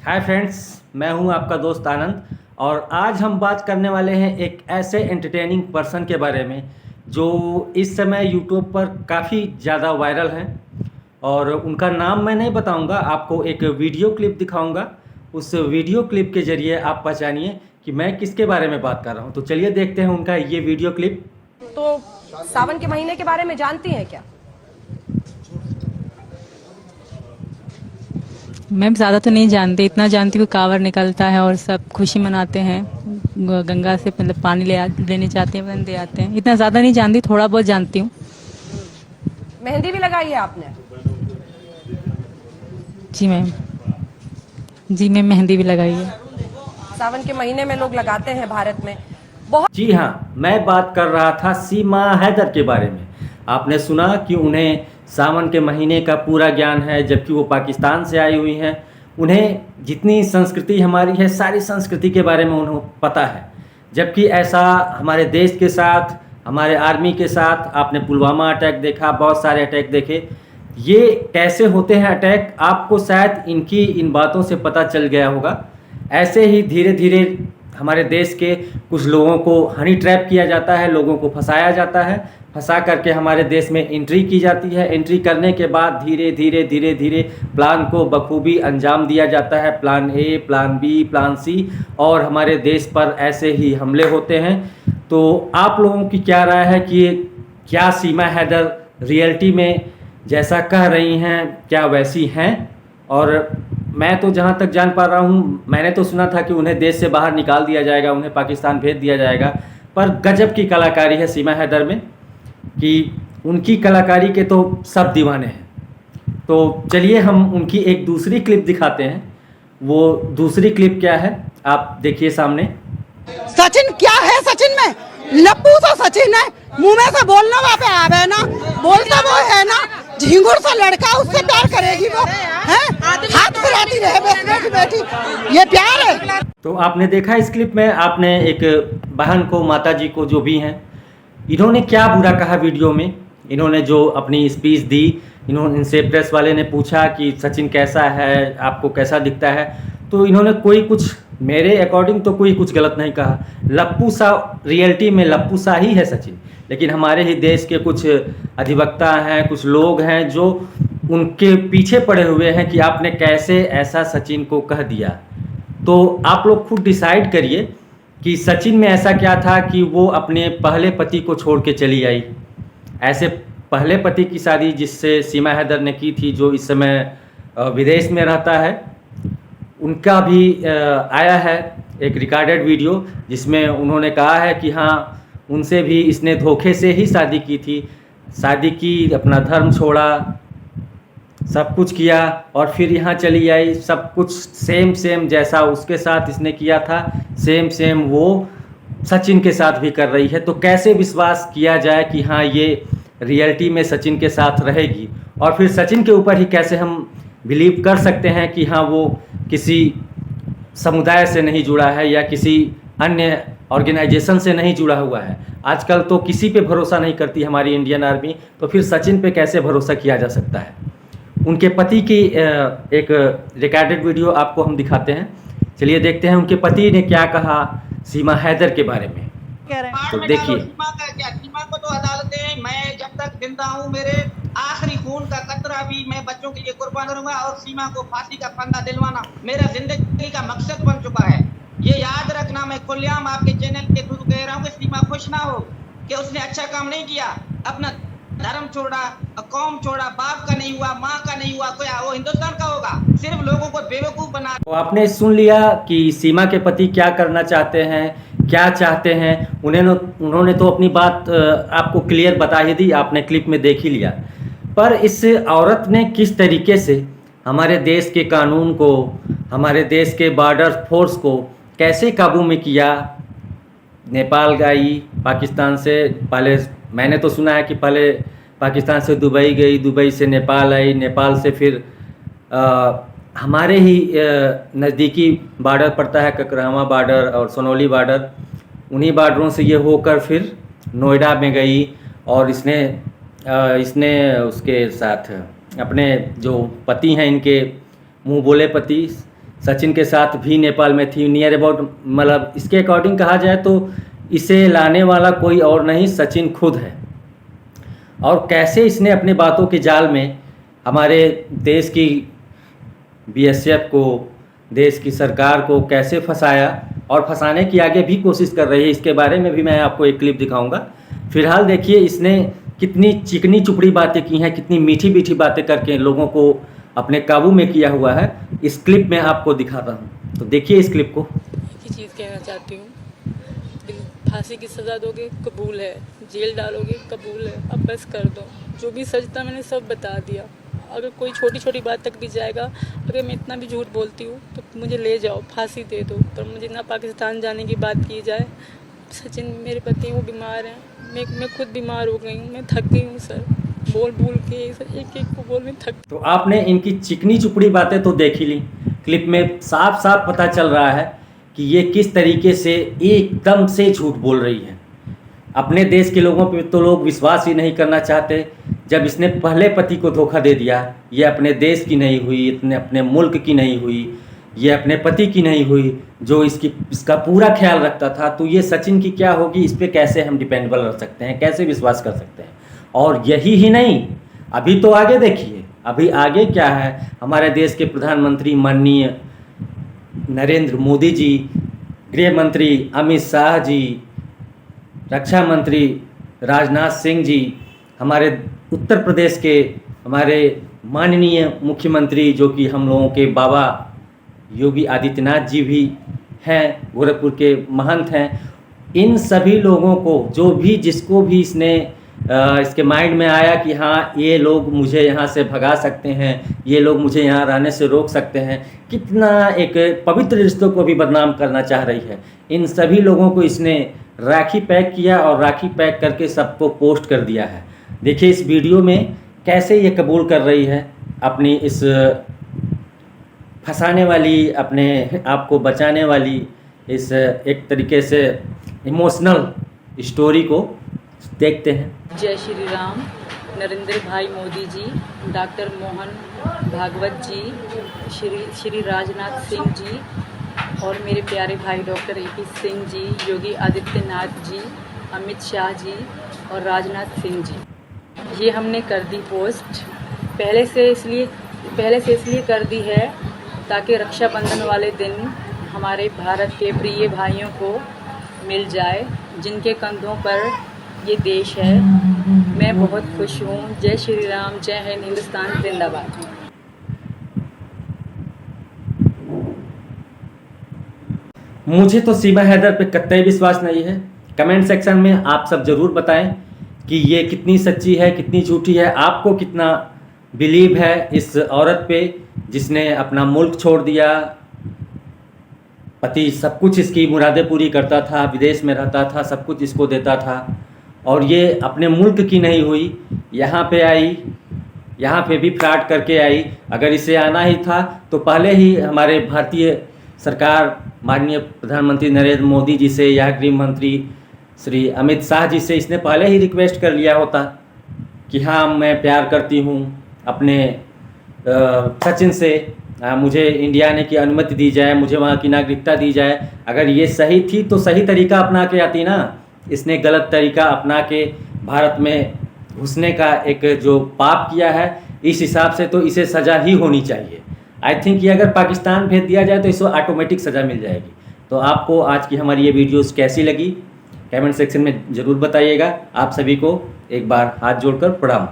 Hi friends, मैं हूं आपका दोस्त आनंद। और आज हम बात करने वाले हैं एक ऐसे एंटरटेनिंग पर्सन के बारे में जो इस समय यूट्यूब पर काफ़ी ज़्यादा वायरल हैं। और उनका नाम मैं नहीं बताऊंगा, आपको एक वीडियो क्लिप दिखाऊंगा। उस वीडियो क्लिप के ज़रिए आप पहचानिए कि मैं किसके बारे में बात कर रहा हूं। तो चलिए देखते हैं उनका ये वीडियो क्लिप। तो सावन के महीने के बारे में जानती हैं क्या? मैं ज़्यादा तो नहीं जानती, इतना जानती हूँ कांवड़ निकलता है और सब खुशी मनाते हैं। गंगा से मतलब पानी लेने जाते हैं, बंदे आते हैं। इतना ज़्यादा नहीं जानती, थोड़ा बहुत जानती हूँ। मेहंदी भी लगाई है आपने? जी मैम, जी मैम, मेहंदी भी लगाई है। सावन के महीने में लोग लगाते हैं भारत में बहुत। जी हाँ, मैं बात कर रहा था सीमा हैदर के बारे में। आपने सुना कि उन्हें सावन के महीने का पूरा ज्ञान है, जबकि वो पाकिस्तान से आई हुई हैं। उन्हें जितनी संस्कृति हमारी है, सारी संस्कृति के बारे में उन्हें पता है। जबकि ऐसा हमारे देश के साथ, हमारे आर्मी के साथ, आपने पुलवामा अटैक देखा, बहुत सारे अटैक देखे। ये कैसे होते हैं अटैक, आपको शायद इनकी इन बातों से पता चल गया होगा। ऐसे ही धीरे धीरे हमारे देश के कुछ लोगों को हनी ट्रैप किया जाता है, लोगों को फंसाया जाता है, फंसा करके हमारे देश में एंट्री की जाती है। एंट्री करने के बाद धीरे धीरे धीरे धीरे प्लान को बखूबी अंजाम दिया जाता है। Plan A, plan B, plan C, और हमारे देश पर ऐसे ही हमले होते हैं। तो आप लोगों की क्या राय है कि क्या सीमा हैदर रियलिटी में जैसा कह रही हैं, क्या वैसी हैं? और मैं तो जहाँ तक जान पा रहा हूँ, मैंने तो सुना था कि उन्हें देश से बाहर निकाल दिया जाएगा, उन्हें पाकिस्तान भेज दिया जाएगा। पर गजब की कलाकारी है सीमा हैदर में कि उनकी कलाकारी के तो सब दीवाने हैं। तो चलिए हम उनकी एक दूसरी क्लिप दिखाते हैं। वो दूसरी क्लिप क्या है, आप देखिए सामने। सचिन क्या है? सचिन में लप्पू सा सचिन है, मुंह में से बोलना वहाँ पे आवे ना, बोलता वो है ना, झिंगुर सा लड़का, उससे प्यार करेगी वो है? हाथ फिराती रहे बस बैठी बैठी, ये प्यार है? तो आपने देखा इस क्लिप में, आपने एक बहन को, माता जी को, जो भी हैं, इन्होंने क्या बुरा कहा वीडियो में। इन्होंने जो अपनी स्पीच दी, इनसे प्रेस वाले ने पूछा कि सचिन कैसा है, आपको कैसा दिखता है। तो इन्होंने कोई कुछ, मेरे अकॉर्डिंग तो कोई कुछ गलत नहीं कहा। लप्पू सा, रियलिटी में लप्पू सा ही है सचिन। लेकिन हमारे ही देश के कुछ अधिवक्ता हैं, कुछ लोग हैं जो उनके पीछे पड़े हुए हैं कि आपने कैसे ऐसा सचिन को कह दिया। तो आप लोग खुद डिसाइड करिए कि सचिन में ऐसा क्या था कि वो अपने पहले पति को छोड़ के चली आई। ऐसे पहले पति की शादी जिससे सीमा हैदर ने की थी, जो इस समय विदेश में रहता है, उनका भी आया है एक रिकॉर्डेड वीडियो, जिसमें उन्होंने कहा है कि हाँ, उनसे भी इसने धोखे से ही शादी की थी। शादी की, अपना धर्म छोड़ा, सब कुछ किया और फिर यहाँ चली आई। सब कुछ सेम सेम जैसा उसके साथ इसने किया था, सेम सेम वो सचिन के साथ भी कर रही है। तो कैसे विश्वास किया जाए कि हाँ, ये रियलिटी में सचिन के साथ रहेगी? और फिर सचिन के ऊपर ही कैसे हम बिलीव कर सकते हैं कि हाँ, वो किसी समुदाय से नहीं जुड़ा है या किसी अन्य ऑर्गेनाइजेशन से नहीं जुड़ा हुआ है? आजकल तो किसी पे भरोसा नहीं करती हमारी इंडियन आर्मी, तो फिर सचिन पे कैसे भरोसा किया जा सकता है? उनके पति की एक रिकॉर्डेड वीडियो आपको हम दिखाते हैं। चलिए देखते हैं उनके पति ने क्या कहा सीमा हैदर के बारे में। तो देखिए। सीमा को तो अदालतें, मैं जब तक जिंदा हूँ, मेरे आखिरी खून का कतरा भी मैं बच्चों के लिए कुर्बान करूंगा, और सीमा को फांसी का फंदा दिलवाना मेरा जिंदगी का मकसद बन चुका है। ये याद रखना, मैं खुलेआम आपके चैनल के थ्रू कह रहा हूँ कि सीमा खुश ना हो कि उसने अच्छा काम नहीं किया, अपना धर्म छोड़ा, कौम छोड़ा, बाप का नहीं हुआ, माँ का नहीं हुआ, तो वो हिंदुस्तान का होगा? सिर्फ लोगों को बेवकूफ बना। तो आपने सुन लिया कि सीमा के पति क्या करना चाहते हैं, क्या चाहते हैं। उन्होंने तो अपनी बात आपको क्लियर बता ही दी, आपने क्लिप में देख ही लिया। पर इस औरत ने किस तरीके से हमारे देश के कानून को, हमारे देश के बॉर्डर फोर्स को कैसे काबू में किया। नेपाल गई, पाकिस्तान से पहले, मैंने तो सुना है कि पहले पाकिस्तान से दुबई गई, दुबई से नेपाल आई, नेपाल से फिर हमारे ही नज़दीकी बॉर्डर पड़ता है, ककरामा बॉर्डर और सोनौली बॉर्डर। उन्हीं बॉर्डरों से ये होकर फिर नोएडा में गई, और इसने उसके साथ अपने जो पति हैं, इनके मुंह बोले पति सचिन के साथ भी नेपाल में थी, नियर अबाउट, मतलब इसके अकॉर्डिंग कहा जाए तो इसे लाने वाला कोई और नहीं, सचिन खुद है। और कैसे इसने अपने बातों के जाल में हमारे देश की बीएसएफ को, देश की सरकार को कैसे फंसाया और फंसाने की आगे भी कोशिश कर रही है, इसके बारे में भी मैं आपको एक क्लिप दिखाऊंगा। फिलहाल देखिए इसने कितनी चिकनी चुपड़ी बातें की हैं, कितनी मीठी मीठी बातें करके लोगों को अपने काबू में किया हुआ है। इस क्लिप में आपको दिखाता हूँ, तो देखिए इस क्लिप को। एक ही चीज़ कहना चाहती हूँ, फांसी की सज़ा दोगे कबूल है, जेल डालोगे कबूल है, अब बस कर दो। जो भी सच था मैंने सब बता दिया। अगर कोई छोटी छोटी बात तक भी जाएगा, अगर मैं इतना भी झूठ बोलती हूँ तो मुझे ले जाओ, फांसी दे दो, पर मुझे ना पाकिस्तान जाने की बात की जाए। सचिन मेरे पति वो बीमार हैं, मैं खुद बीमार हो गई हूँ, मैं थक गई हूँ सर, बोल के सर एक एक को बोल में थक। तो आपने इनकी चिकनी चुपड़ी बातें तो देख ही ली। क्लिप में साफ साफ पता चल रहा है कि ये किस तरीके से एकदम से झूठ बोल रही है। अपने देश के लोगों पे तो लोग विश्वास ही नहीं करना चाहते। जब इसने पहले पति को धोखा दे दिया, ये अपने देश की नहीं हुई, इतने अपने मुल्क की नहीं हुई, ये अपने पति की नहीं हुई जो इसका पूरा ख्याल रखता था, तो ये सचिन की क्या होगी, इस पर कैसे हम डिपेंडेबल रह सकते हैं, कैसे विश्वास कर सकते हैं। और यही ही नहीं, अभी तो आगे देखिए, अभी आगे क्या है। हमारे देश के प्रधानमंत्री माननीय नरेंद्र मोदी जी, गृह मंत्री अमित शाह जी, रक्षा मंत्री राजनाथ सिंह जी, हमारे उत्तर प्रदेश के हमारे माननीय मुख्यमंत्री जो कि हम लोगों के बाबा योगी आदित्यनाथ जी भी हैं, गोरखपुर के महंत हैं, इन सभी लोगों को, जो भी जिसको भी इसने इसके माइंड में आया कि हाँ ये लोग मुझे यहाँ से भगा सकते हैं, ये लोग मुझे यहाँ रहने से रोक सकते हैं, कितना एक पवित्र रिश्तों को भी बदनाम करना चाह रही है। इन सभी लोगों को इसने राखी पैक किया और राखी पैक करके सबको पोस्ट कर दिया है। देखिए इस वीडियो में कैसे ये कबूल कर रही है अपनी इस फंसाने वाली, अपने आप को बचाने वाली इस एक तरीके से इमोशनल स्टोरी को देखते हैं। जय श्री राम। नरेंद्र भाई मोदी जी, डॉक्टर मोहन भागवत जी, श्री राजनाथ सिंह जी और मेरे प्यारे भाई डॉक्टर AP सिंह जी, योगी आदित्यनाथ जी, अमित शाह जी और राजनाथ सिंह जी, ये हमने कर दी पोस्ट। पहले से इसलिए कर दी है ताकि रक्षाबंधन वाले दिन हमारे भारत के प्रिय भाइयों को मिल जाए जिनके कंधों पर ये देश है। मैं बहुत खुश हूँ। जय श्री राम, जय हिंद, हिंदुस्तान जिंदाबाद। मुझे तो सीमा हैदर पे कतई विश्वास नहीं है। कमेंट सेक्शन में आप सब ज़रूर बताएं कि ये कितनी सच्ची है, कितनी झूठी है, आपको कितना बिलीव है इस औरत पे जिसने अपना मुल्क छोड़ दिया, पति सब कुछ इसकी मुरादें पूरी करता था, विदेश में रहता था, सब कुछ इसको देता था, और ये अपने मुल्क की नहीं हुई, यहाँ पे आई, यहाँ पे भी फ्रॉड करके आई। अगर इसे आना ही था तो पहले ही हमारे भारतीय सरकार माननीय प्रधानमंत्री नरेंद्र मोदी जी से या गृह मंत्री श्री अमित शाह जी से इसने पहले ही रिक्वेस्ट कर लिया होता कि हाँ मैं प्यार करती हूँ अपने सचिन से, मुझे इंडिया आने की अनुमति दी जाए, मुझे वहाँ की नागरिकता दी जाए। अगर ये सही थी तो सही तरीका अपना के आती ना। इसने गलत तरीका अपना के भारत में घुसने का एक जो पाप किया है, इस हिसाब से तो इसे सज़ा ही होनी चाहिए। आई थिंक ये अगर पाकिस्तान भेज दिया जाए तो इसको ऑटोमेटिक सज़ा मिल जाएगी। तो आपको आज की हमारी ये वीडियोस कैसी लगी कमेंट सेक्शन में ज़रूर बताइएगा। आप सभी को एक बार हाथ जोड़कर प्रणाम।